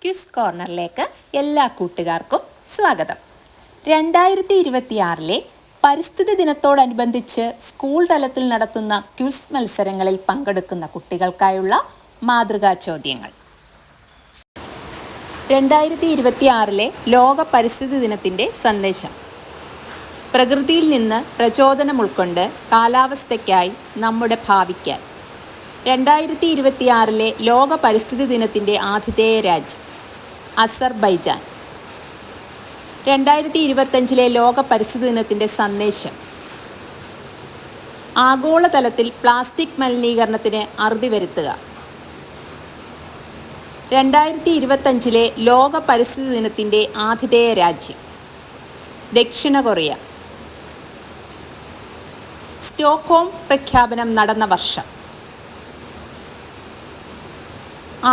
Quiz കോർണറിലേക്ക് എല്ലാ കൂട്ടുകാർക്കും സ്വാഗതം. 2026 പരിസ്ഥിതി ദിനത്തോടനുബന്ധിച്ച് സ്കൂൾ തലത്തിൽ നടത്തുന്ന ക്വിസ് മത്സരങ്ങളിൽ പങ്കെടുക്കുന്ന കുട്ടികൾക്കായുള്ള മാതൃകാ ചോദ്യങ്ങൾ. 2026 ലോക പരിസ്ഥിതി ദിനത്തിൻ്റെ സന്ദേശം. പ്രകൃതിയിൽ നിന്ന് പ്രചോദനം ഉൾക്കൊണ്ട് കാലാവസ്ഥയ്ക്കായി നമ്മുടെ ഭാവിക്കായി. 2026 ലോക പരിസ്ഥിതി ദിനത്തിൻ്റെ ആതിഥേയ രാജ്യം അസർബൈജാൻ. 2025 ലോക പരിസ്ഥിതി ദിനത്തിൻ്റെ സന്ദേശം. ആഗോളതലത്തിൽ പ്ലാസ്റ്റിക് മലിനീകരണത്തിന് അറുതി വരുത്തുക. 2025 ലോക പരിസ്ഥിതി ദിനത്തിൻ്റെ ആതിഥേയ രാജ്യം ദക്ഷിണ കൊറിയ. സ്റ്റോക്ക്ഹോം പ്രഖ്യാപനം നടന്ന വർഷം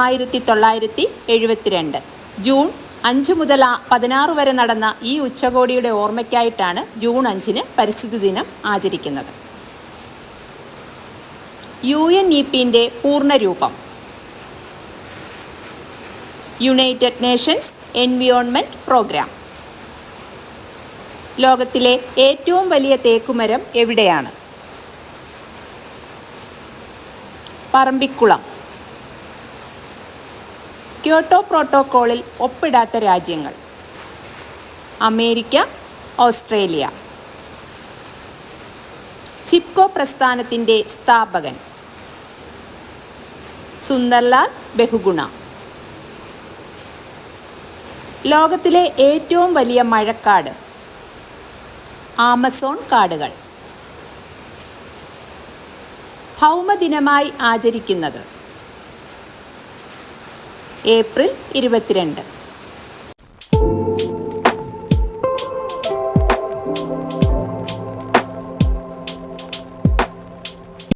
1972. ജൂൺ 5 മുതൽ 16 വരെ നടന്ന ഈ ഉച്ചകോടിയുടെ ഓർമ്മയ്ക്കായിട്ടാണ് ജൂൺ 5 പരിസ്ഥിതി ദിനം ആചരിക്കുന്നത്. UNEPൻ്റെ പൂർണ്ണരൂപം യുണൈറ്റഡ് നേഷൻസ് എൻവിയോൺമെൻറ്റ് പ്രോഗ്രാം. ലോകത്തിലെ ഏറ്റവും വലിയ തേക്കുമരം എവിടെയാണ്? പറമ്പിക്കുളം. ക്യോട്ടോ പ്രോട്ടോക്കോളിൽ ഒപ്പിടാത്ത രാജ്യങ്ങൾ അമേരിക്ക, ഓസ്ട്രേലിയ. ചിപ്കോ പ്രസ്ഥാനത്തിൻ്റെ സ്ഥാപകൻ സുന്ദർലാൽ ബഹുഗുണ. ലോകത്തിലെ ഏറ്റവും വലിയ മഴക്കാട് ആമസോൺ കാടുകൾ. ഭൗമദിനമായി ആചരിക്കുന്നത് ഏപ്രിൽ 22.